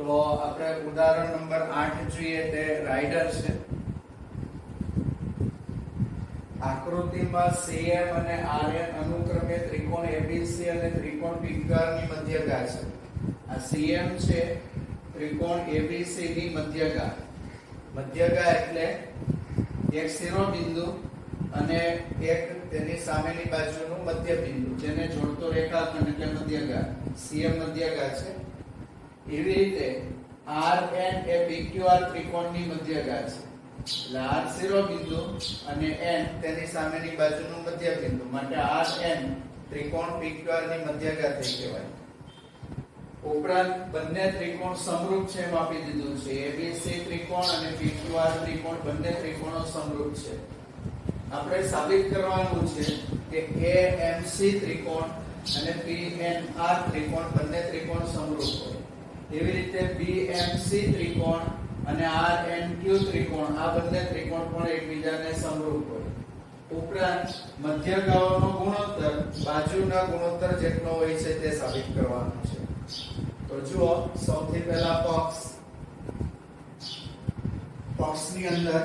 તો આપણે ઉદાહરણ નંબર 8 જોઈએ તે રાઇડર છે. આકૃતિમાં CM અને RN અનુક્રમે ત્રિકોણ ABC અને ત્રિકોણ PQR ની મધ્યગા છે. આ CM છે ત્રિકોણ ABC ની મધ્યગા. મધ્યગા એટલે એક શિરોબિંદુ અને એક તેની સામેની બાજુનું મધ્યબિંદુ જેને જોડતો રેખાખંડ એટલે મધ્યગા. CM મધ્યગા છે. એવી રીતે RN એ PQR ત્રિકોણની મધ્યગા છે. એટલે R શિરોબિંદુ અને N તેની સામેની બાજુનું મધ્યબિંદુ માટે RN ત્રિકોણ PQR ની મધ્યગા થઈ કહેવાય. ઉપરાંત બંને ત્રિકોણ સમરૂપ છે એમ આપી દીધું છે. ABC ત્રિકોણ અને PQR ત્રિકોણ બંને ત્રિકોણો સમરૂપ છે. આપણે સાબિત કરવાનું છે કે AMC ત્રિકોણ અને PNR ત્રિકોણ બંને ત્રિકોણ સમરૂપ હોય. એવી રીતે BMC ત્રિકોણ અને RNQ ત્રિકોણ આ બંને ત્રિકોણ પણ એકબીજાને સમરૂપ હોય. ઉપરાંત મધ્યગાઓનો ગુણોત્તર બાજુના ગુણોત્તર જેટલો હોય છે તે સાબિત કરવાનું છે. તો જુઓ, સૌથી પહેલા પક્ષની અંદર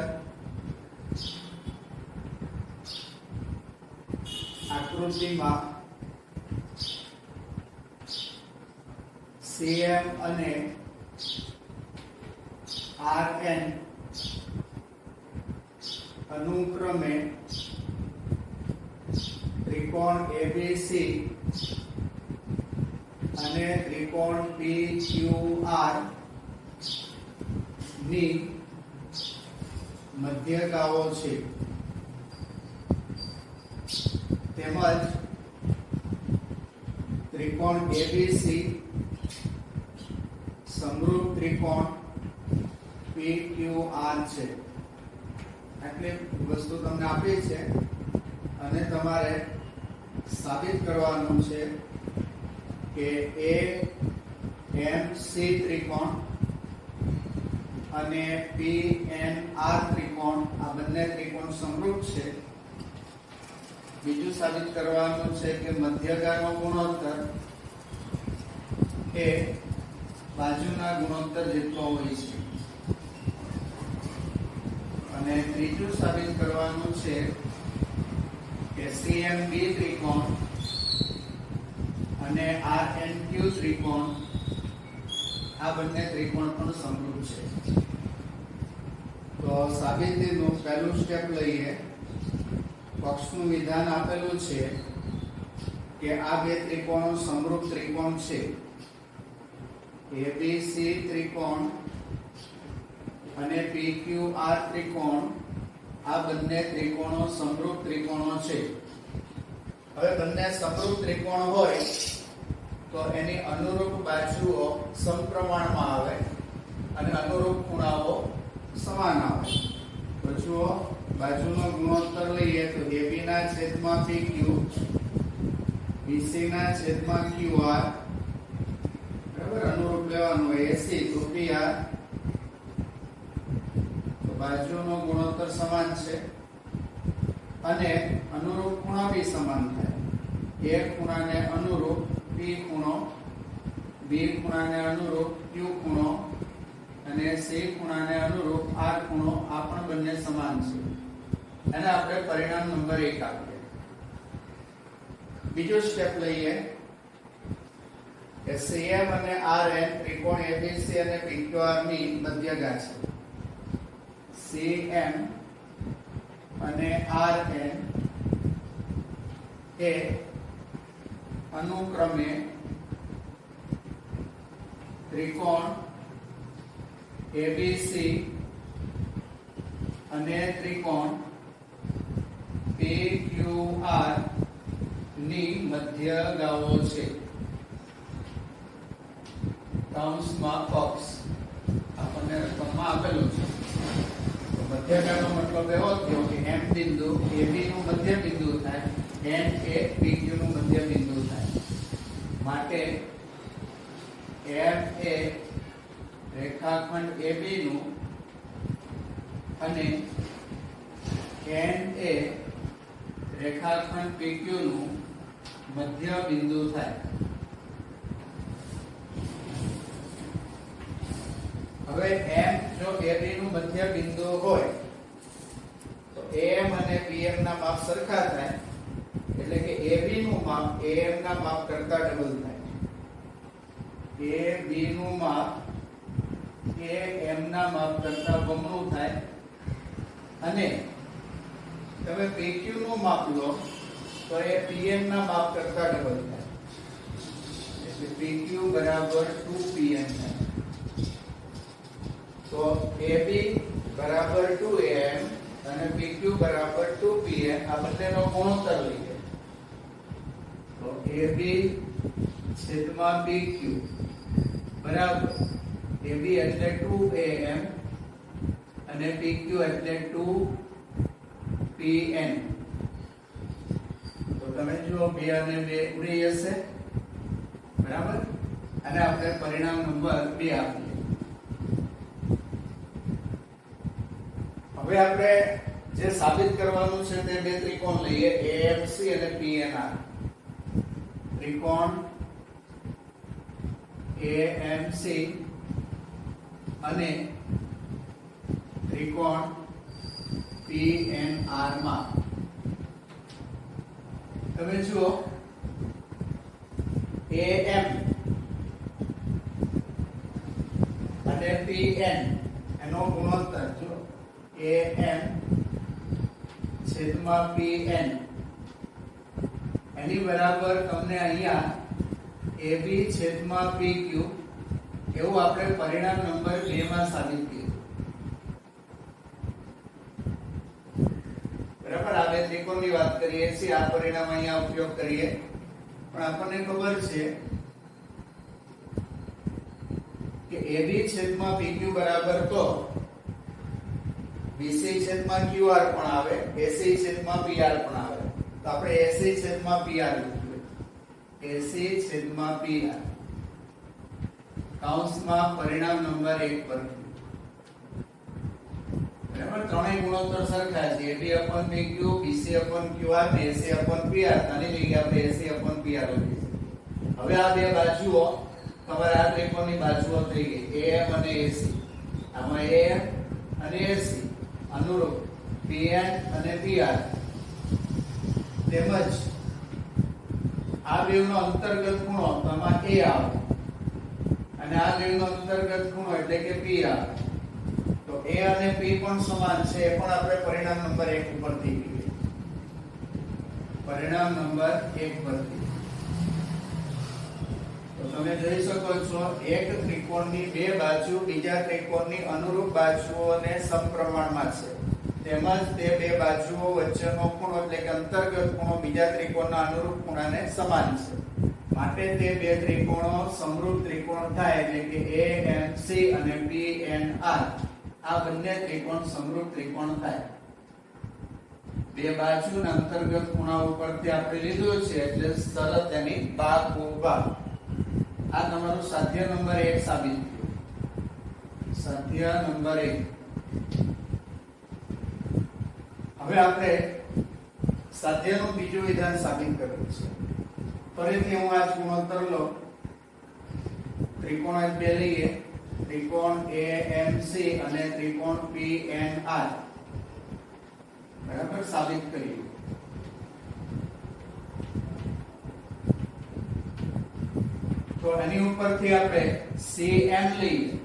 આકૃતિમાં CM અને RN અનુક્રમે ત્રિકોણ ABC અને ત્રિકોણ PQR ની મધ્યગાઓ છે. તેમજ ત્રિકોણ ABC સમરૂપ ત્રિકોણ PQR છે. આટલી વસ્તુ તમને આપી છે અને તમારે સાબિત કરવાનું છે કે AMC ત્રિકોણ અને PNR ત્રિકોણ આ બંને ત્રિકોણ સમરૂપ છે. બીજું સાબિત કરવાનું છે કે મધ્યગાનો ગુણોત્તર એ બાજુના ગુણોત્તર જેટલો હોય છે. અને ત્રીજું સાબિત કરવાનું છે કે CMB ત્રિકોણ અને RNQ ત્રિકોણ આ બંને ત્રિકોણ પણ સમરૂપ છે. તો સાબિતીનું પહેલું સ્ટેપ લઈએ. પક્ષનું વિધાન આપેલું છે કે આ બે ત્રિકોણો સમરૂપ ત્રિકોણ છે. ABC ત્રિકોણ અને PQR ત્રિકોણ આ બંને ત્રિકોણો સમરૂપ ત્રિકોણો છે. હવે બંને સમરૂપ ત્રિકોણ હોય તો એની અનુરૂપ બાજુઓ સમપ્રમાણમાં આવે અને અનુરૂપ ખૂણાઓ સમાન આવે. તો જુઓ, બાજુનો ગુણોત્તર લઈએ તો AB ના છેદમાં PQ, BC ના છેદમાં QR, બરાબર, અનુરૂપ લેવાનું હોય AC તો PR. તો બાજુનો ગુણોત્તર સમાન છે અને અનુરૂપ ખૂણા બી સમાન થાય. A ખૂણાને અનુરૂપ P ખૂણો, B ખૂણાને અનુરૂપ Q ખૂણો અને C ખૂણાને અનુરૂપ R ખૂણો આ પણ બંને સમાન છે. અને આપણે પરિણામ નંબર 1 આપીએ. બીજો સ્ટેપ લઈએ કે CM અને RN ત્રિકોણ ABC અને PQR ની મધ્યગા છે. CM અને RN એ અનુક્રમે ત્રિકોણ ABC અને ત્રિકોણ PQR ની મધ્યગાઓ છે. કૌંસમાં પક્ષ આપણને રકમમાં આપેલું છે. તો મધ્યગાનો મતલબ એવો થયો કે M બિંદુ AB નું મધ્ય બિંદુ થાય, N એ PQ નું મધ્ય બિંદુ થાય. માટે M એ રેખાખંડ AB નું અને N એ રેખાખંડ PQ નું મધ્ય બિંદુ થાય. હવે m જો AB નું મધ્ય બિંદુ હોય તો AM અને PM ના માપ સરખા થાય એટલે કે AB નું માપ AM ના માપ કરતા ડબલ થાય AB નું માપ AM ના માપ કરતા બમણું થાય અને તમે PQ નું માપ લો તો એ PM ના માપ કરતા ડબલ થાય એટલે PQ બરાબર 2PM થાય તો AB બરાબર 2AM અને PQ બરાબર 2PM આ બંનેનો ગુણોત્તર લઈએ તો AB છેદમાં PQ બરાબર AB એટલે 2AM અને PQ એટલે 2PN તો તમે જુઓ 2 અને 2 ઉડી જશે બરાબર અને આપણે પરિણામ નંબર 2 આપીએ હવે આપણે જે સાબિત કરવાનું છે તે બે ત્રિકોણ લઈએ AMC અને PNR ત્રિકોણ AMC અને ત્રિકોણ PNR માં તમે જુઓ AM અને PN એનો ગુણોત્તર જો AM છેદમાં PN એની બરાબર તમને અહીંયા AB છેદમાં PQ એવું આપણે પરિણામ નંબર 2 માં સાબિત કર્યું બરાબર આ બે ત્રિકોણની વાત કરીએ છીએ આ પરિણામ અહીંયા ઉપયોગ કરીએ પણ આપણને ખબર છે કે AB છેદમાં PQ બરાબર તો BC છેદમાં QR પણ આવે AC છેદમાં PR પણ આવે તો આપણે AC છેદમાં PR લખીએ AC છેદમાં PR કૌંસમાં પરિણામ નંબર 1 પર બરાબર ત્રણેય ગુણોત્તર સરખા છે AB PQ BC/QR અને AC/PR આની જગ્યાએ આપણે AC/PR લખીએ હવે આ બે બાજુઓ તમારે આ ત્રિકોણની બાજુઓ થઈ ગઈ AM અને AC આમાં AM અને AC અનુરૂપ PN અને PR તેમજ આ બેવનો અંતર્ગત ખૂણો તો આમાં A આવે અને આ બેવનો અંતર્ગત ખૂણો એટલે કે P આવે તો A અને P પણ સમાન છે એ પણ આપણે પરિણામ નંબર 1 ઉપરથી લઈએ પરિણામ નંબર 1 પરથી તો તમે જોઈ શકો છો એક ત્રિકોણની બે બાજુ બીજા ત્રિકોણની અનુરૂપ બાજુઓને સમપ્રમાણમાં છે તેમજ તે બે બાજુઓ વચ્ચેનો ખૂણો એટલે કે અંતર્ગત ખૂણો બીજા ત્રિકોણના અનુરૂપ ખૂણાને સમાન છે માટે તે બે ત્રિકોણો સમરૂપ ત્રિકોણ થાય એટલે કે AMC અને PNR આ બંને ત્રિકોણ સમરૂપ ત્રિકોણ થાય બે બાજુના અંતર્ગત ખૂણા ઉપરથી આપણે લીધું છે એટલે શરત એની બાકુબા આ તમારું સાધ્ય નંબર 1 સાબિત થયું સાધ્ય નંબર 1 હવે આપણે સાધ્યનું બીજું વિધાન સાબિત કરવું છે ફરીથી હું આ ગુણોત્તર લો ત્રિકોણ જ બે લઈએ ત્રિકોણ AMC અને ત્રિકોણ PNR બરાબર સાબિત કરીએ તો એની ઉપરથી આપણે CM લઈએ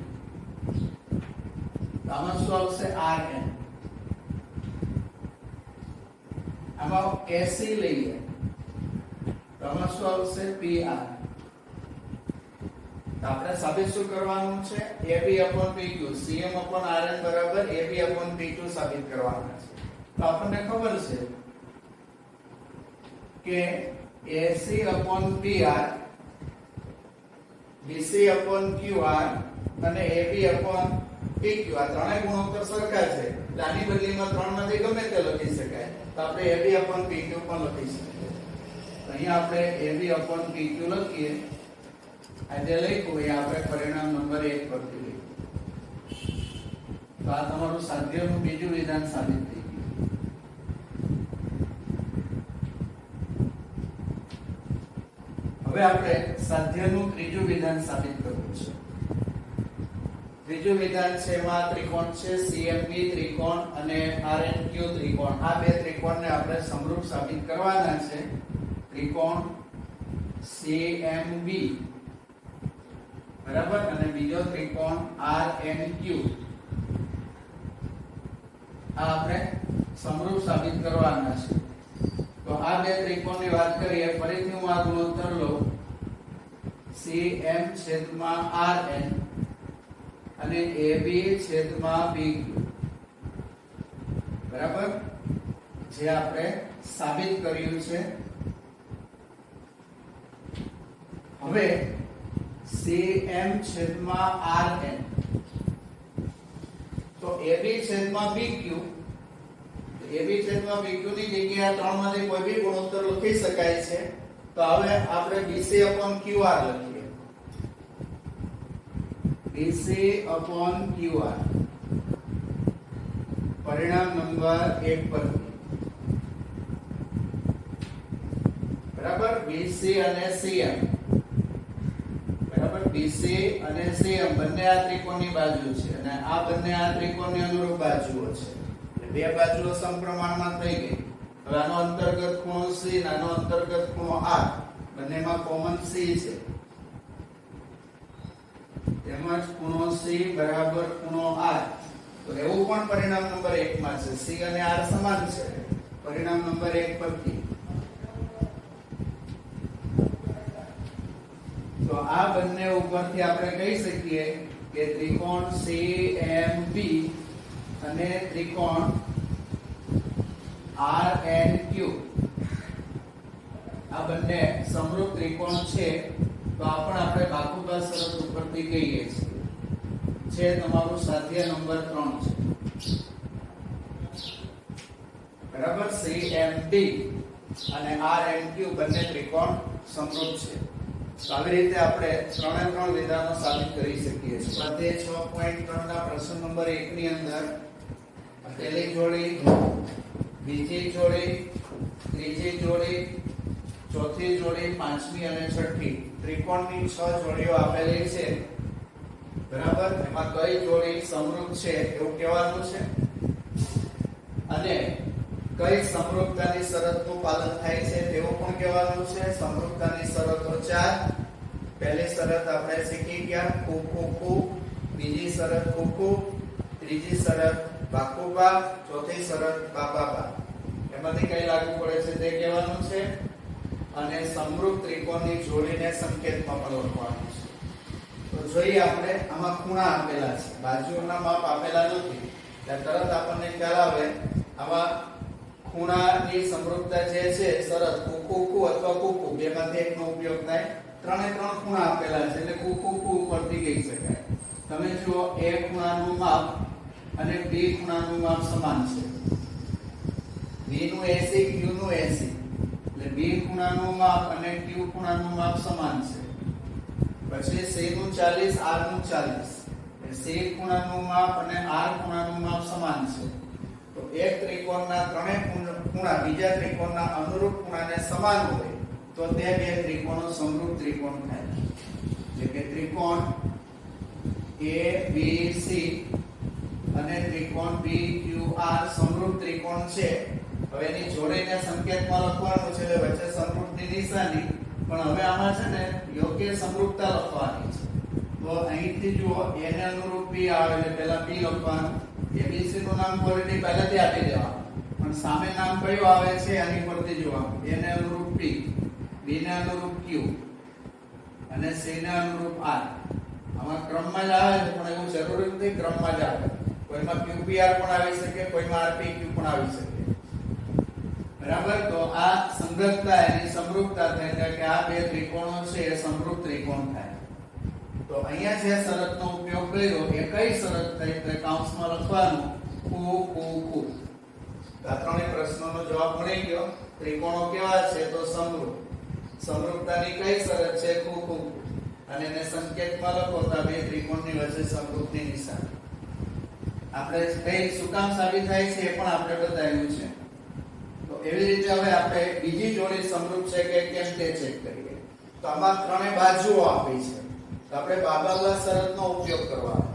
આમાં શું આવશે RN આમાં AC લઈએ તો આમાં શું આવશે PR તો આપણે સાબિત શું કરવાનું છે AB/PQ CM/RN બરાબર AB/PQ સાબિત કરવાનું છે તો આપણને ખબર છે કે AC/PR BC/QR અને AB/PQ આ ત્રણેય ગુણોત્તર સરખા છે એટલે આની બદલીમાં ત્રણમાંથી ગમે તે લખી શકાય તો આપણે AB/PQ પણ લખી શકીએ તો અહીંયા આપણે AB/PQ લખીએ આ જે લખ્યું એ આપણે પરિણામ નંબર 1 પરથી લઈએ તો આ તમારું સાધ્યનું બીજું વિધાન સાબિત થઈ ગયું હવે આપણે સાધ્યનું ત્રીજું વિધાન સાબિત કરવું છે ત્રીજું વિધાન છે એમાં ત્રિકોણ છે CMB ત્રિકોણ અને RNQ ત્રિકોણ. આ બે ત્રિકોણને આપણે સમરૂપ સાબિત કરવાના છે. ત્રિકોણ CMB બરાબર અને બીજો ત્રિકોણ RNQ આ આપણે સમરૂપ સાબિત કરવાના છે. તો આ બે ત્રિકોણની વાત કરીએ. ફરીથી હું આ ગુણોત્તર લઉં CM છેદમાં RN અને AB છેદમાં BQ બરાબર, જે આપણે સાબિત કર્યું છે. હવે CM છેદમાં RN તો AB છેદમાં BQ, AB છેદમાં BQ ની જગ્યાએ ત્રણમાંથી કોઈ બી ગુણોત્તર લખી શકાય છે. તો હવે આપણે BC/QR લખીએ. BC/QR પરિણામ નંબર 1 પર બરાબર. BC અને CM બરાબર, BC અને CM બંને આ ત્રિકોણની બાજુ છે અને આ બંને આ ત્રિકોણની અનુરૂપ બાજુઓ છે. બે બાજુઓ સમપ્રમાણમાં થઈ ગઈ. હવે આનો અંતર્ગત ખૂણો C અને આનો અંતર્ગત ખૂણો R, બંનેમાં કોમન C છે. તેમજ ખૂણો C બરાબર ખૂણો R. તો એવું પણ પરિણામ નંબર 1 માં છે. C અને R સમાન છે. પરિણામ નંબર 1 પરથી તો આ બંને ઉપરથી આપણે કહી શકીએ કે ત્રિકોણ CMB અને ત્રિકોણ RNQ આ બંને સમરૂપ ત્રિકોણ છે. તો આ પણ આપણે બાકુબા શરત ઉપરથી કહીએ છીએ. છે તમારું સાધ્ય નંબર 3 છે બરાબર. CMB અને RNQ બંને ત્રિકોણ સમરૂપ છે. તો આવી રીતે આપણે ત્રણે ત્રણ વિધાનો સાબિત કરી શકીએ છીએ. સ્વાધ્યાય 6.3 ના પ્રશ્ન નંબર 1 ની અંદર પહેલી જોડી, બીજી જોડી, ત્રીજી જોડી, ચોથી જોડી, પાંચમી અને છઠ્ઠી ત્રિકોણની 6 જોડીઓ આપેલી છે બરાબર. એમાં કઈ જોડી સમરૂપ છે એવું કહેવાનું છે અને કઈ સમરૂપતાની શરતનું પાલન થાય છે તેવું પણ કહેવાનું છે. સમરૂપતાની શરતો 4. પહેલી શરત આપણે શીખી ગયા ખૂ ખૂ ખૂ, બીજી શરત ખૂ ખૂ, ત્રીજી શરત બાકુબા, ચોથી શરત બાબા. એમાંથી કઈ લાગુ પડે છે તે કહેવાનું છે અને સમરૂપ ત્રિકોણની જોડીને સંકેતમાં પણ લખવાનું છે. તો જોઈએ આપણે આમાં ખૂણા આપેલા છે, બાજુઓના માપ આપેલા નથી. એટલે તરત આપણને ખ્યાલ આવે આમાં ખૂણાની સમરૂપતા જે છે શરત કુકુ અથવા કુકુ બેમાંથી એકનો ઉપયોગ થાય. ત્રણે ત્રણ ખૂણા આપેલા છે એટલે કુકુ પરથી કહી શકાય. તમે જુઓ A ખૂણાનું માપ અને B ખૂણાનું માપ સમાન છે. B નું 80, Q નું 80. એટલે B ખૂણાનું માપ અને Q ખૂણાનું માપ સમાન છે. પછી C નું 40, R નું 40. એટલે C ખૂણાનું માપ અને R ખૂણાનું માપ સમાન છે. તો એક ત્રિકોણના ત્રણેય ખૂણા બીજા ત્રિકોણના અનુરૂપ ખૂણાને સમાન હોય તો તે બે ત્રિકોણો સમરૂપ ત્રિકોણ થાય. એટલે કે ત્રિકોણ ABC અને ત્રિકોણ BQR સમરૂપ ત્રિકોણ છે. હવે એની જોડીને સંકેતમાં લખવાનું છે, વચ્ચે સમરૂપની નિશાની, પણ હવે આમાં છે ને યોગ્ય સમરૂપતા લખવાની છે. તો અહીંથી જુઓ A ને અનુરૂપ B આવે એટલે પહેલા B લખવાનું. ABC નું નામ ક્વોલિટી પહેલાથી આપી દેવાનું, પણ સામે નામ કયું આવે છે આની પરથી જોવાનું. A ને અનુરૂપ B, B ને અનુરૂપ Q અને C ને અનુરૂપ R. આમાં ક્રમમાં જ આવે છે પણ એવું જરૂરી નથી ક્રમમાં જ આવે. કોઈમાં QPR પણ આવી શકે, કોઈમાં RPQ પણ આવી શકે બરાબર. તો આ સંગતતા એની સમરૂપતા થાય કે આ બે ત્રિકોણો છે એ સમરૂપ ત્રિકોણ થાય. તો અહીંયા જે શરતનો ઉપયોગ કર્યો એ કઈ શરત થઈ તો કૌંસમાં લખવાનું ખૂ ખૂ ખૂ. આ ત્રણેય પ્રશ્નોનો જવાબ મળી ગયો. ત્રિકોણો કેવા છે તો સમરૂપ. સમરૂપતાની કઈ શરત છે ખૂ ખૂ અને એને સંકેતમાં લખો તો આ બે ત્રિકોણની વચ્ચે સમરૂપની નિશાની. આપણે કઈ શું કામ સાબિત થાય છે એ પણ આપણે બતાવ્યું છે. તો એવી રીતે હવે આપણે બીજી જોડી સમરૂપ છે કે કેમ તે ચેક કરીએ. તો આમાં ત્રણેય બાજુઓ આપી છે તો આપણે બાબાલા શરતનો ઉપયોગ કરવાનો.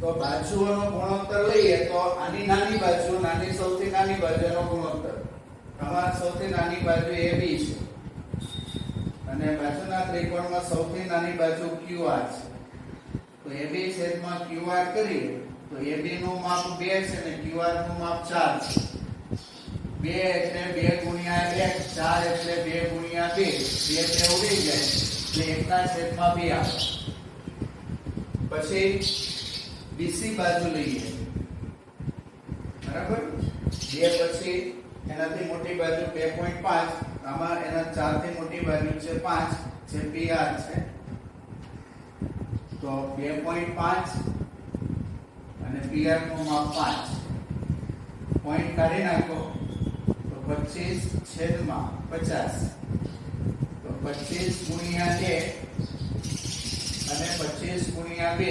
તો બાજુઓનો ગુણોત્તર લઈએ તો આની નાની બાજુ, નાની સૌથી નાની બાજુનો ગુણોત્તર. આમાં સૌથી નાની બાજુ AB છે અને બાજુના ત્રિકોણમાં સૌથી નાની બાજુ QR છે. તો AB છેદમાં QR કરીએ તો AB નું માપ 2 છે અને QR નું માપ 4 છે. 2 એટલે 2 ગુણ્યા 1, 4 એટલે 2 ગુણ્યા 2, 2 તે ઉડી જાય એટલે 1/2 આવે. પછી BC બાજુ લઈએ, બરાબર. 2 પછી એનાથી મોટી બાજુ 2.5, આમાં એના 4 થી મોટી બાજુ છે 5 જે PR છે. તો 2.5 અને PR નું માપ 5. પોઈન્ટ કાઢી નાખો તો 25/50. તો 25 ગુણ્યા 1 અને 25 ગુણ્યા 2,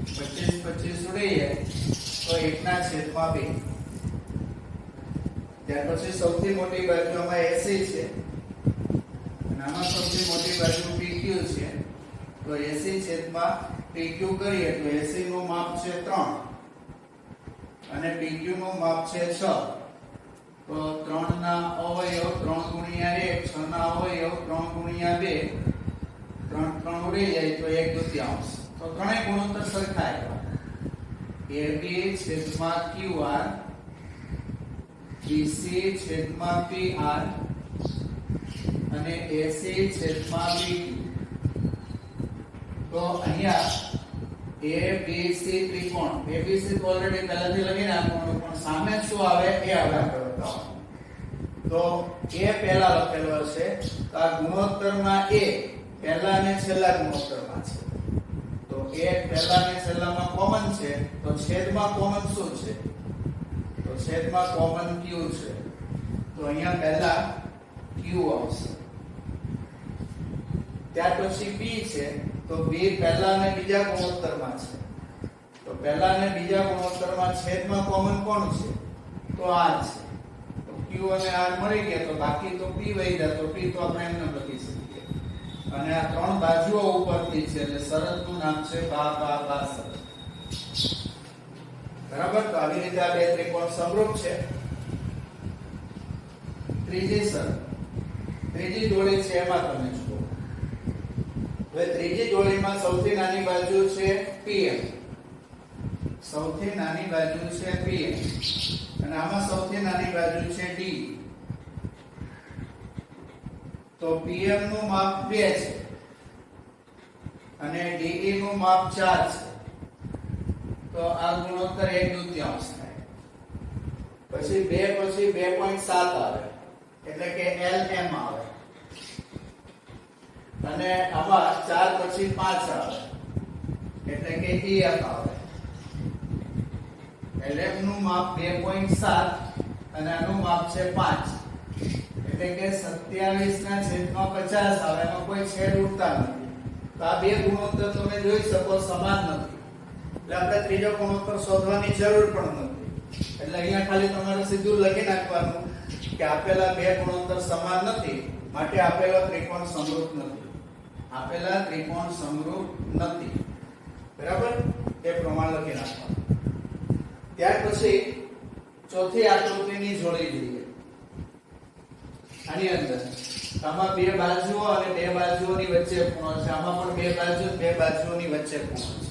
25 ઉડી જાય તો 1/2. ત્યાર પછી સૌથી મોટી બાજુ આમાં 80 છે અને આમાં સૌથી મોટી બાજુ PQ છે. તો 80/PQ કરીએ તો 80 નું માપ છે 3 અને PQ નું માપ છે 6. તો 3 ના અવયવ 3 ગુણ્યા 1, 6 ના અવયવ 3 ગુણ્યા 2, 3 ઉડી જાય તો 1/2. તો ત્રણેય ગુણોત્તર સરખા આવ્યા. AB/QR, BC/PR અને AC/BQ. તો અહીંયા ABC ત્રિકોણ, ABC તો ઓલરેડી પહેલાથી લખી નાખવાનું, પણ સામે શું આવે એ આવે આપણે બતાવવાનું. તો A પહેલા લખેલો છે તો આ ગુણોત્તરમાં A પહેલા અને છેલ્લા ગુણોત્તરમાં છે. તો A પહેલા અને છેલ્લામાં કોમન છે તો છેદમાં કોમન શું છે? તો છેદમાં કોમન Q છે. તો અહીંયા પહેલા Q આવશે. ત્યાર પછી B છે તો B પહેલા અને બીજા ગુણોત્તરમાં છે. તો પહેલા અને બીજા ગુણોત્તરમાં છેદમાં કોમન કોણ છે? તો R છે. તો Q અને R મળી ગયા તો બાકી તો P વહી જાય. તો P તો આપણે એમને લખી શકીએ. અને આ ત્રણ બાજુઓ ઉપરથી છે એટલે શરતનું નામ છે બા શરત. બરાબર. તો આવી રીતે આ બે ત્રિકોણ સમરૂપ છે. ત્રીજી શરત, ત્રીજી જોડી છે એમાં તમે જુઓ. હવે ત્રીજી જોડીમાં સૌથી નાની બાજુ છે PM, સૌથી નાની બાજુ છે PM અને આમાં સૌથી નાની બાજુ છે D. તો PM નું માપ 2 છે અને DE નું માપ 4 છે. તો આ ગુણોત્તર 1/2 થાય. પછી 2 પછી 2.7 આવે એટલે કે LM આવે અને આમાં 4 પછી 5 આવે એટલે કે EF આવે. LM નું માપ 2.7 અને આનું માપ છે 5 એટલે કે 27/50 આવે. એમાં કોઈ છેદ ઉડતા નથી. તો આ બે ગુણોત્તર તમે જોઈ શકો સમાન નથી એટલે આપણે ત્રીજો ગુણોત્તર શોધવાની જરૂર પણ નથી. એટલે અહીંયા ખાલી તમારે સીધું લખી નાખવાનું કે આપેલા બે ગુણોત્તર સમાન નથી માટે આપેલો ત્રિકોણ સમરૂપ નથી. આપેલા ત્રિકોણ સમરૂપ નથી. બરાબર. એ પ્રમાણે લખી નાખવાનું. ત્યાર પછી ચોથી આકૃતિની જોડી જોઈએ. આની અંદર આમાં બે બાજુઓ અને બે બાજુઓની વચ્ચે ખૂણો છે. આમાં પણ બે બાજુ બે બાજુઓની વચ્ચે ખૂણો છે.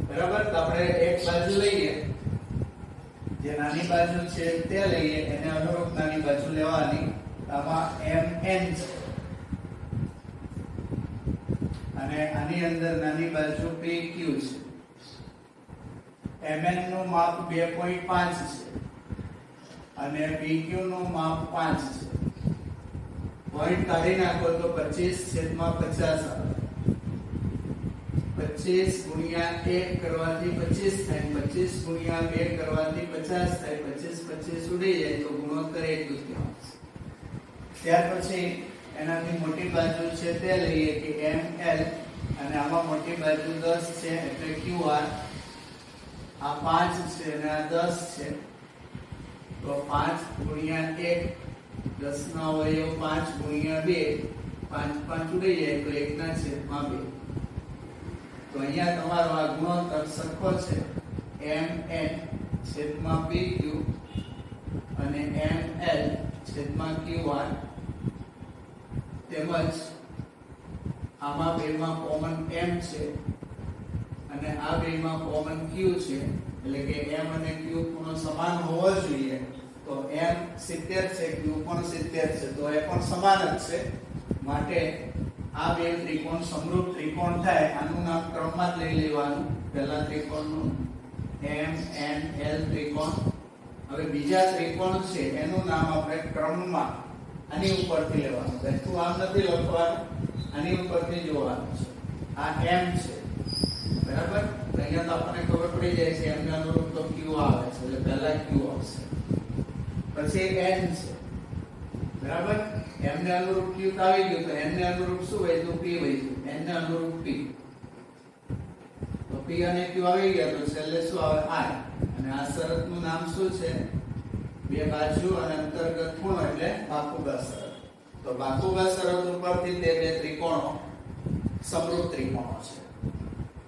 બરાબર. તો આપણે એક બાજુ લઈએ, જે નાની બાજુ છે તે લઈએ, એને અનુરૂપ નાની બાજુ લેવાની. આમાં MN છે અને આની અંદર નાની બાજુ PQ છે. MN નું માપ 2.5 છે અને PQ નું માપ 5 છે. પોઈન્ટ કાઢી નાખો તો 25/50 આવે. 25 ગુણ્યા 1 કરવાથી 25 થાય, 25 ગુણ્યા 2 કરવાથી 50 થાય. 25 ઉડી જાય તો ગુણોત્તર 1/2 આવશે. ત્યાર પછી એનાથી મોટી બાજુ છે તે લઈએ કે ML અને આમાં મોટી બાજુ 10 છે એટલે QR. આ 5 છે અને આ 10 છે. તો 5 ગુણ્યા 1, 10 નો અવયવ 5 ગુણ્યા 2, 5 ઉડી જાય તો 1/2. તો અહીંયા તમારો આ ગુણોત્તર સરખો છે mn છેદમાં pq અને ml છેદમાં qr તેમજ આમાં બેમાં કોમન m છે અને આ બેમાં કોમન q છે એટલે કે m અને q ખૂણો સમાન હોવો જોઈએ તો m 70 છે q પણ 70 છે તો એ પણ સમાન જ છે માટે આ બે ત્રિકોણ સમરૂપ ત્રિકોણ થાય આનું નામ ક્રમમાં જ લઈ લેવાનું પહેલા ત્રિકોણનું m n l ત્રિકોણ હવે બીજા ત્રિકોણ છે એનું નામ આપણે ક્રમમાં આની ઉપરથી લેવાનું બેઠું આમ નથી લખવાનું આની ઉપરથી જોવાનું છે આ m છે બરાબર અહીંયા તો આપણને ખબર પડી જાય છે m ને અનુરૂપ તો q આવે છે એટલે પહેલા q આવશે પછી n છે બરાબર m ને અનુરૂપ q આવી ગયું તો n ને અનુરૂપ શું હોય તો p હોય n ને અનુરૂપ p તો p અને q આવી ગયા તો છેલ્લે શું આવે r અને આ શરતનું નામ શું છે બે બાજુ અને અંતર્ગત ખૂણો એટલે બાકુબા શરત તો બાકુબા શરત ઉપરથી તે બે ત્રિકોણો સમરૂપ ત્રિકોણો છે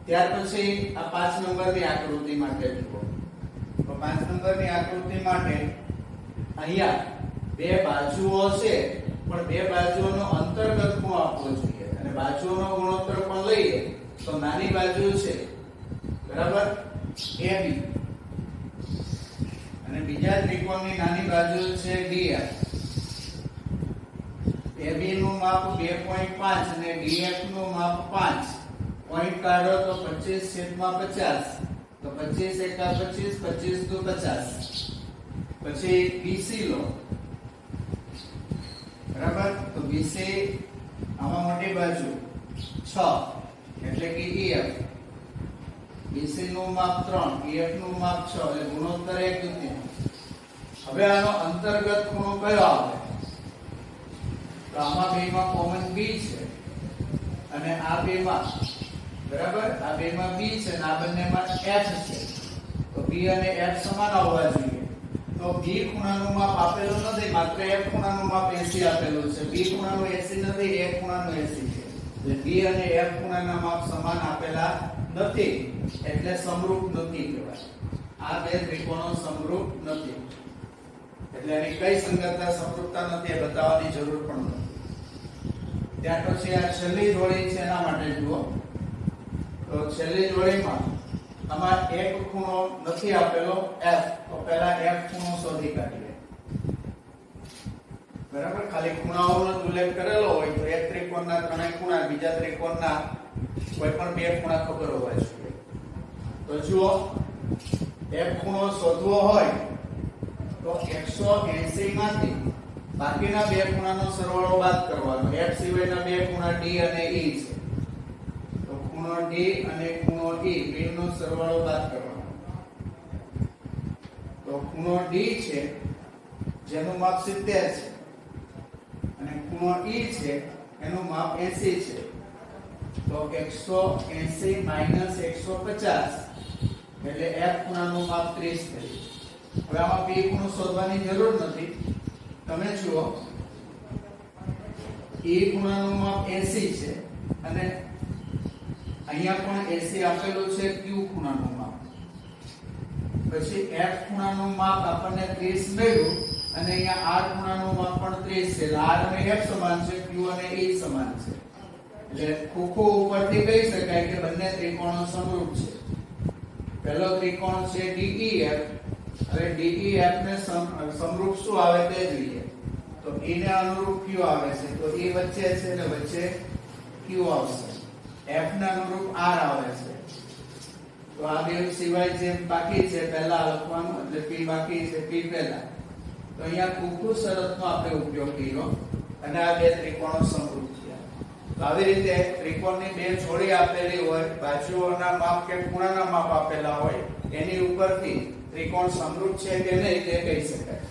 ત્યાર પછી આ 5 નંબરની આકૃતિ માટે જુઓ તો 5 નંબરની આકૃતિ માટે અહીંયા બે બાજુઓ છે પણ બે બાજુઓનો અંતર્ગત ખૂણો આપવો જોઈએ અને બાજુઓનો ગુણોત્તર પણ લઈએ તો નાની બાજુ છે બરાબર AB અને બીજા ત્રિકોણની નાની બાજુ છે DR AB નું માપ 2.5 અને DF નું માપ 5 પોઈન્ટ કાઢો તો 25/50 તો 25 એકા 25 25 દુ 50 પછી BC લો બરાબર તો BC આમાં મોટી બાજુ 6 એટલે કે EF BC નું માપ 3 EF નું માપ 6 એટલે ગુણોત્તર 1/3 હવે આનો અંતર્ગત ખૂણો કયો આવે તો આમાં બેમાં કોમન B છે અને આ બેમાં બરાબર આ બેમાં B છે અને આ બંનેમાં F છે તો B અને F સમાન હોવા જોઈએ તો B ખૂણાનું માપ આપેલું નથી માત્ર F ખૂણાનું માપ 80 આપેલું છે B ખૂણાનું 80 નથી F ખૂણાનું 80 છે એટલે B અને F ખૂણાના માપ સમાન આપેલા નથી એટલે સમરૂપ નથી કહેવાય આ બે ત્રિકોણો સમરૂપ નથી એટલે એની કઈ સંગતતા સમરૂપતા નથી એ બતાવવાની જરૂર પણ નથી ત્યાર પછી આ છેલ્લી જોડી છે એના માટે જુઓ તો છેલ્લી જોડીમાં આમાં એક ખૂણો નથી આપેલો F તો પહેલા F ખૂણો શોધી કાઢીએ બરાબર ખાલી ખૂણાઓનો ઉલ્લેખ કરેલો હોય તો એક ત્રિકોણના ત્રણેય ખૂણા બીજા ત્રિકોણના કોઈ પણ બે ખૂણા ખબર હોવા જોઈએ તો જુઓ F ખૂણો શોધવો હોય તો 180 માંથી બાકીના બે ખૂણાનો સરવાળો બાદ કરવાનો F સિવાયના બે ખૂણા D અને E છે તો ખૂણો D અને ખૂણો E બેનો સરવાળો બાદ કરવાનો તો ખૂણો D છે જેનું માપ 70 છે અને ખૂણો E છે એનું માપ 80 છે તો 180 150 એટલે F ખૂણાનું માપ 30 થયું હવે આમાં P ખૂણો શોધવાની જરૂર નથી તમે જુઓ E ખૂણાનું માપ 80 છે અને અહીંયા પણ 80 આપેલું છે Q ખૂણાનું માપ પછી F ખૂણાનું માપ આપણને 30 મળ્યું અને અહીંયા R ખૂણાનું માપ પણ 30 છે R અને F સમાન છે Q અને E સમાન છે એટલે ખોખો ઉપરથી કહી શકાય કે બંને ત્રિકોણો સમરૂપ છે પહેલો ત્રિકોણ છે DEF હવે DEF ને સમરૂપ શું આવે તે જોઈએ તો E ને અનુરૂપ Q આવે છે તો E વચ્ચે છે એટલે વચ્ચે Q આવશે F ને અનુરૂપ R આવે છે તો આ બે સિવાય જે બાકી છે પહેલા લખવાનું એટલે P બાકી છે P પહેલા તો અહીંયા કુકુ શરતનો આપણે ઉપયોગ કર્યો અને આ બે ત્રિકોણો સમરૂપ થયા તો આવી રીતે ત્રિકોણની બે જોડી આપેલી હોય બાજુઓના માપ કે ખૂણાના માપ આપેલા હોય એની ઉપરથી ત્રિકોણ સમરૂપ છે કે નહીં તે કહી શકાય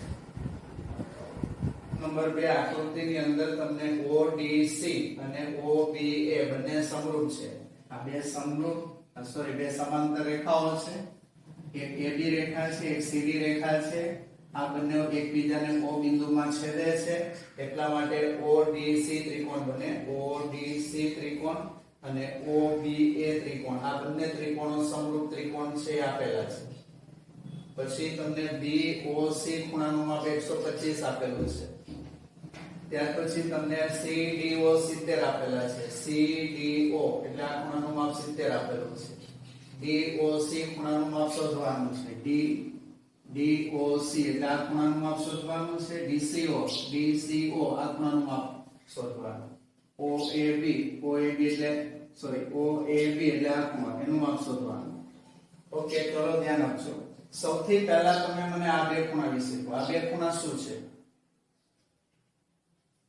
નંબર 2 આકૃતિની અંદર તમને ODC અને OBA બંને સમરૂપ છે આ બે સમરૂપ બે સમાંતર રેખાઓ છે એક AB રેખા છે એક CD રેખા છે આ બંને એકબીજાને O બિંદુમાં છેદે છે એટલા માટે ODC ત્રિકોણ બને ODC ત્રિકોણ અને OBA ત્રિકોણ, આ બંને ત્રિકોણો સમરૂપ ત્રિકોણ છે આપેલા છે. પછી તમને BOC ખૂણાનું માપ 125 આપેલું છે. ત્યાર પછી તમને CDO 70 આપેલા છે. CDO એટલે આ ખૂણાનું માપ 70 આપેલું છે. DOC ખૂણાનું માપ શોધવાનું છે. DOC એટલે આ ખૂણાનું માપ શોધવાનું છે. DCO આ ખૂણાનું માપ શોધવાનું. OAB એટલે આ ખૂણો એનું માપ શોધવાનું. ઓકે, ચલો ધ્યાન આપજો. સૌથી પહેલા તમે મને આ બે ખૂણા વિશે કહો. આ બે ખૂણા શું છે?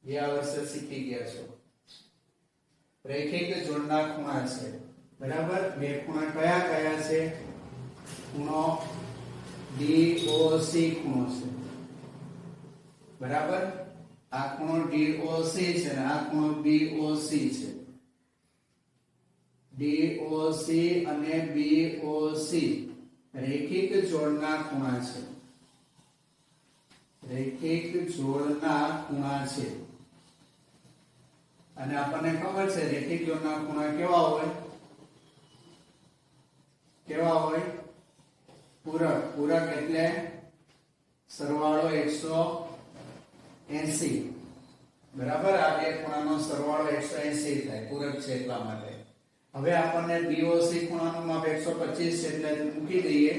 ગયા વર્ષે શીખી ગયા છો. રેખિક જોડના ખૂણા છે. બરાબર. બે ખૂણા કયા કયા છે? ખૂણો DOC ખૂણો છે. બરાબર. આ ખૂણો DOC છે અને આ ખૂણો BOC છે. DOC અને BOC રેખિક જોડના ખૂણા છે. રેખિક જોડના ખૂણા છે. અને આપણને ખબર છે રેખિક જોડના ખૂણા કેવા હોય? કેવા હોય? પૂરક. પૂરક એટલે સરવાળો 180. બરાબર. આ બે ખૂણાનો સરવાળો 180 થાય. પૂરક છે એટલા માટે. હવે આપણને DOC ખૂણાનું માપ 125 છે એટલે મૂકી દઈએ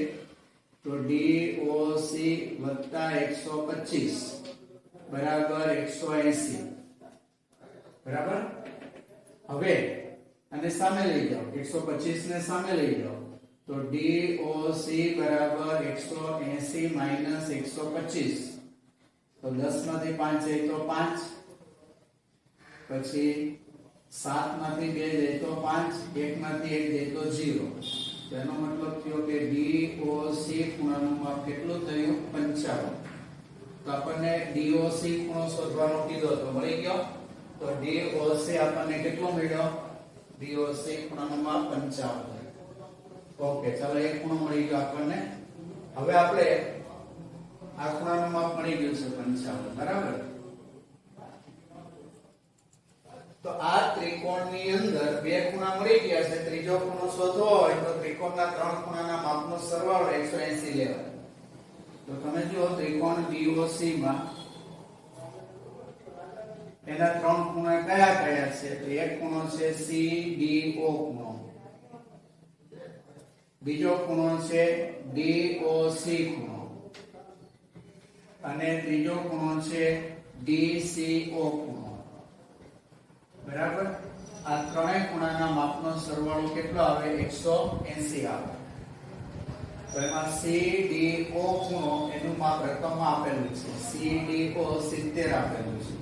તો DOC વત્તા 125 બરાબર 180. બરાબર. હવે અને સામે લઈ જાઓ, 125 ને સામે લઈ જાઓ તો DOC બરાબર 180 માઈનસ 125 તો 10 માંથી 5 જાય તો 5, પછી 7 માંથી 2 જાય તો 5, 1 માંથી 1 જાય તો 0. તો એનો મતલબ થયો કે DOC ખૂણાનું માપ કેટલું થયું? 55. તો આપણને DOC ખૂણો શોધવાનો કીધો તો મળી ગયો. તો DOC આપણને કેટલો મળ્યો? DOC ખૂણાનું માપ 55. ઓકે, ચાલો એક ખૂણો મળી ગયો આપણને. હવે આપણે આ ખૂણાનું માપ મળી ગયું છે 55. બરાબર. તો આ ત્રિકોણની અંદર બે ખૂણા મળી ગયા છે. ત્રીજો ખૂણો શોધવો હોય તો ત્રિકોણના ત્રણ ખૂણાના માપનો સરવાળો 180 લેવાનો. તો તમે જુઓ ત્રિકોણ DOC માં એના ત્રણ ખૂણા કયા કયા છે? તો એક ખૂણો છે CDO ખૂણો, બીજો ખૂણો છે DOC ખૂણો અને ત્રીજો ખૂણો છે DCO ખૂણો. બરાબર. આ ત્રણેય ખૂણાના માપનો સરવાળો કેટલો આવે? 180 આવે. તો એમાં CDO ખૂણો એનું માપ રકમમાં આપેલું છે. CDO 70 આપેલું છે.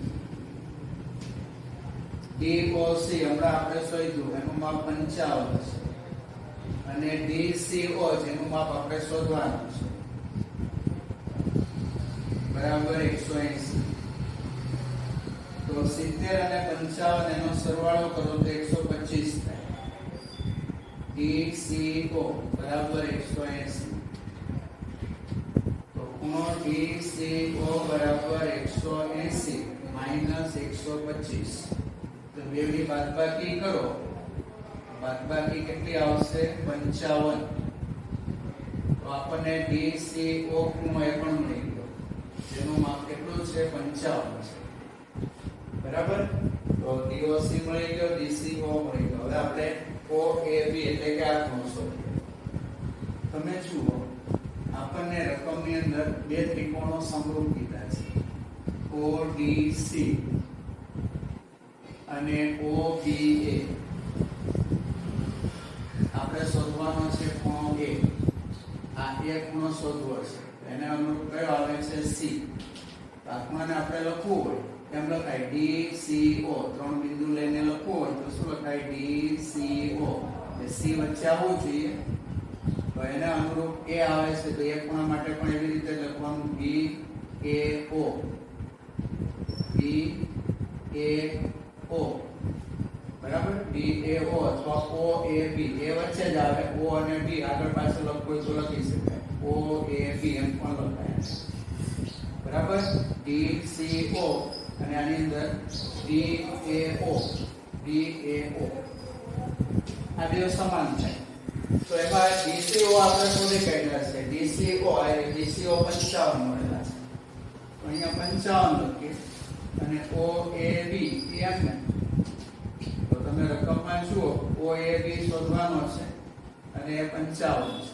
DOC હમણાં આપણે શોધ્યું એનું માપ 55 છે. અને DCO જેનું માપ આપણે શોધવાનું છે બરાબર 180. તો 70 અને 55 એનો સરવાળો કરો તો 125 થાય. DCO બરાબર 180. તો ખૂણો DCO બરાબર 180 માઈનસ 125. તો બેની બાદબાકી કરો. બાદબાકી કેટલી આવશે? 55. તો આપણને DCO ખૂણો એ પણ મળી ગયો જેનું માપ કેટલું છે? 55 છે. બરાબર. તો DOC મળી ગયો, DCO મળી ગયો. હવે આપણે OAB એટલે કે આ ખૂણો શોધીએ. તમે જુઓ આપણને રકમની અંદર બે ત્રિકોણો સમરૂપ કીધા છે. ODC અને OBA. આપણે શોધવાનો છે ખૂણો A. આ એક ખૂણો શોધવો છે. એને અનુરૂપ કયો આવે છે? C. આ ખૂણાને આપણે લખવું હોય એમ લખાય DCO. ત્રણ બિંદુ લઈને લખવું હોય તો શું લખાય? DCO. એ C વચ્ચે આવવું જોઈએ. તો એને અનુરૂપ A આવે છે તો એક ખૂણા માટે પણ એવી રીતે લખવાનું BAO. BAO બરાબર. BAO અથવા OAB. A વચ્ચે જ આવે. O અને B આગળ પાછળ લખવું તો લખી શકાય. OAB એમ પણ લખાય. બરાબર. DCO અને આની અંદર DAO. આ બે સમાન છે તો એમાં DCO આપણે શોધી કાઢ્યા છે DCO એટલે DCO 55 મળેલા છે તો અહીંયા 55 લખીએ અને OAB એમ ને તો તમે રકમમાં જુઓ OAB શોધવાનો છે અને એ 55 છે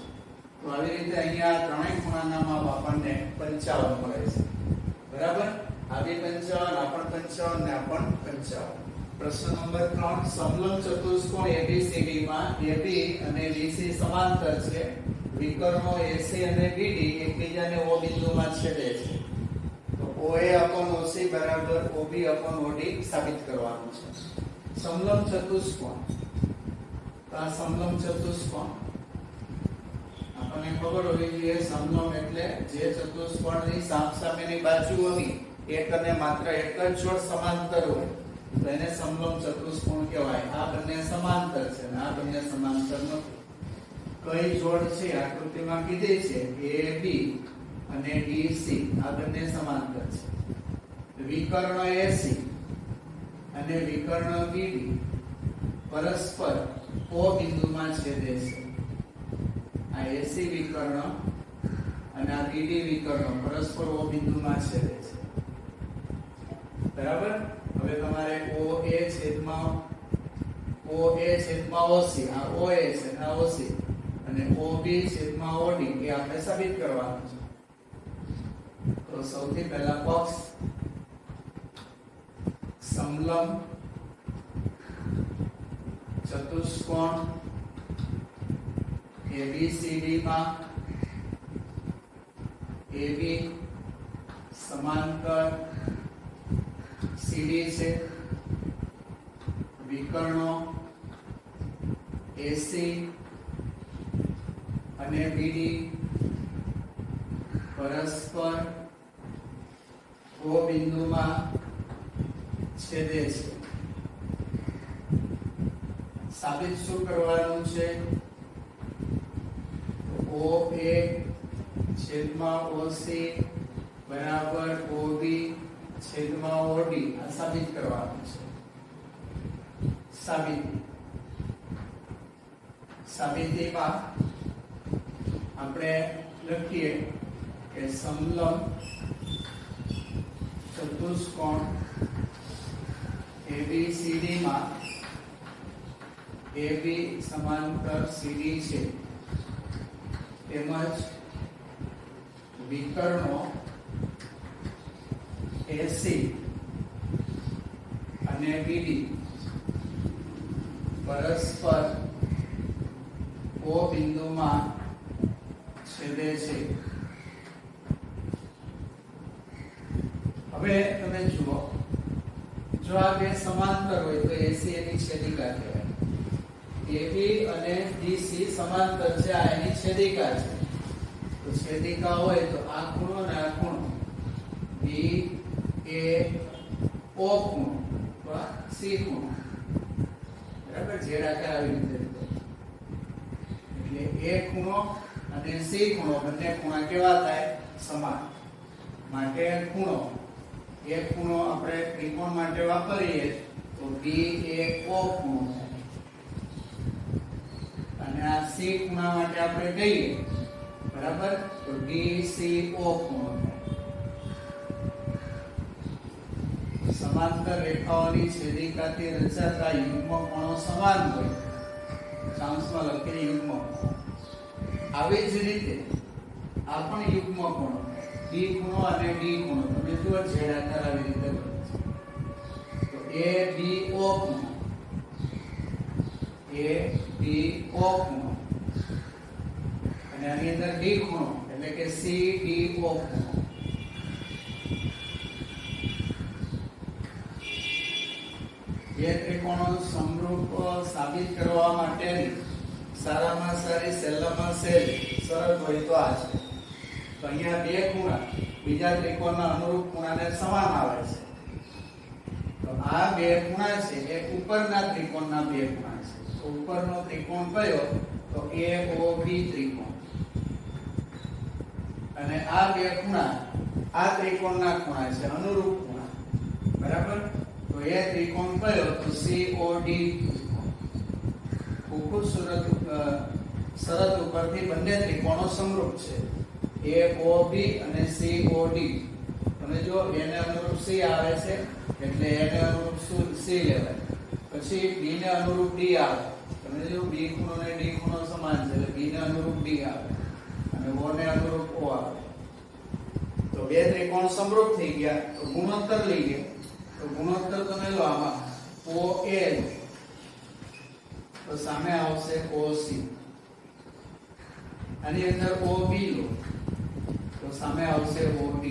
તો આવી રીતે અહીંયા ત્રણેય ખૂણાના માપ આપણને 55 મળે છે બરાબર આ બે 55 આ પણ 55 ને આ પણ 55 પ્રશ્ન નંબર 3 સમલંબ ચતુષ્કોણ ABCD માં AB અને BC સમાંતર છે વિકર્ણો AC અને BD એકબીજાને O બિંદુમાં છેદે છે તો OA/OC બરાબર OB/OD સાબિત કરવાનું છે સમલંબ ચતુષ્કોણ તો આ સમલંબ ચતુષ્કોણ આપણને ખબર હોવી જોઈએ સમલંબ એટલે જે ચતુષ્કોણની સામસામેની બાજુઓની એક અને માત્ર એક જ જોડ સમાંતર હોય તો એને સમલંબ ચતુષ્કોણ કહેવાય આ બંને સમાંતર છે અને આ બંને સમાંતર નથી કઈ જોડ છે આકૃતિમાં કીધી છે AB અને DC આ બંને સમાંતર છે વિકર્ણ AC અને વિકર્ણ BD પરસ્પર O બિંદુમાં છેદે છે આ AC વિકર્ણ અને આ BD વિકર્ણ પરસ્પર O બિંદુમાં છેદે છે બરાબર હવે તમારે OA છેદમાં OC આ OA છે આ OC અને OB છેદમાં OD એ આપણે સાબિત કરવાનું છે તો સૌથી પહેલા પક્ષ સમલંબ ચતુષ્કોણ ABCD માં AB સમાંતર CD છે વિકર્ણો AC અને BD પરસ્પર O બિંદુમાં છેદે છે સાબિત શું કરવાનું છે OA છેદમાં OC બરાબર OB છેદમાં OD આ સાબિત કરવાનું છે સાબિતીમાં આપણે લખીએ કે સમલંબ ચતુષ્કોણ ABCD માં AB સમાંતર CD છે તેમજ વિકર્ણો AC અને BD પરસ્પર O બિંદુમાં છેદે છે હવે તમે જુઓ જો આ બે સમાંતર હોય તો AC એની છેદિકા કહેવાય AB અને DC સમાંતર છે આ એની છેદિકા છે તો છેદિકા હોય તો આ ખૂણો ને આ ખૂણો BAO ખૂણો તો આ C ખૂણો બરાબર જેડાકાર આવી રીતે એટલે A ખૂણો અને C ખૂણો બંને ખૂણા કેવા થાય સમાન માટે ખૂણો એક ખૂણો આપણે ત્રિકોણ માટે વાપરીએ તો BAO ખૂણો થાય અને આ C ખૂણા માટે આપણે કહીએ બરાબર તો DCO ખૂણો થાય સમાંતર રેખાઓની છેદિકાથી રચાતા યુગ્મ કોણો સમાન હોય સાંસમાં લખેલી યુગ્મ આવી જ રીતે આ પણ યુગ્મ કોણો B ખૂણો અને D ખૂણો તમે જુઓ છેડાકાર આવી રીતે બને છે તો ABO ખૂણો ખૂણો અને આની અંદર D ખૂણો એટલે કે CDO ખૂણો બે ત્રિકોણો સમરૂપ સાબિત કરવા માટેની સારામાં સારી સહેલામાં સહેલી શરત હોય તો આ છે તો અહીંયા બે ખૂણા બીજા ત્રિકોણના અનુરૂપ ખૂણાને સમાન આવે છે તો આ બે ખૂણા છે એ ઉપરના ત્રિકોણના બે ખૂણા છે તો ઉપરનો ત્રિકોણ કયો તો AOB ત્રિકોણ અને આ બે ખૂણા આ ત્રિકોણના ખૂણા છે અનુરૂપ ખૂણા બરાબર તો એ ત્રિકોણ કયો તો COD ત્રિકોણ મૂળભૂત શરત ઉપરથી બંને ત્રિકોણો સમરૂપ છે AOB અને COD. તમે જો A ને અનુરૂપ C આવે છે એટલે A ને અનુરૂપ C લેવાય, પછી B ને અનુરૂપ D આવે. તમે જો B ખૂણો અને D ખૂણો સમાન છે એટલે B ને અનુરૂપ D આવે અને O ને અનુરૂપ O આવે. તો બે ત્રિકોણ સમરૂપ થઈ ગયા. તો ગુણોત્તર લઈએ. તો ગુણોત્તર તમે લો આમાં OA તો સામે આવશે OC. આની અંદર OB લો તો સામે આવશે OD.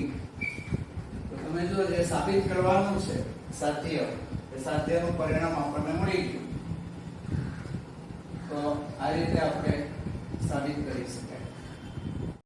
તો તમે જો જે સાબિત કરવાનું છે સાધ્ય, એ સાધ્યનું પરિણામ આપણને મળી ગયું. તો આ રીતે આપણે સાબિત કરી શકીએ.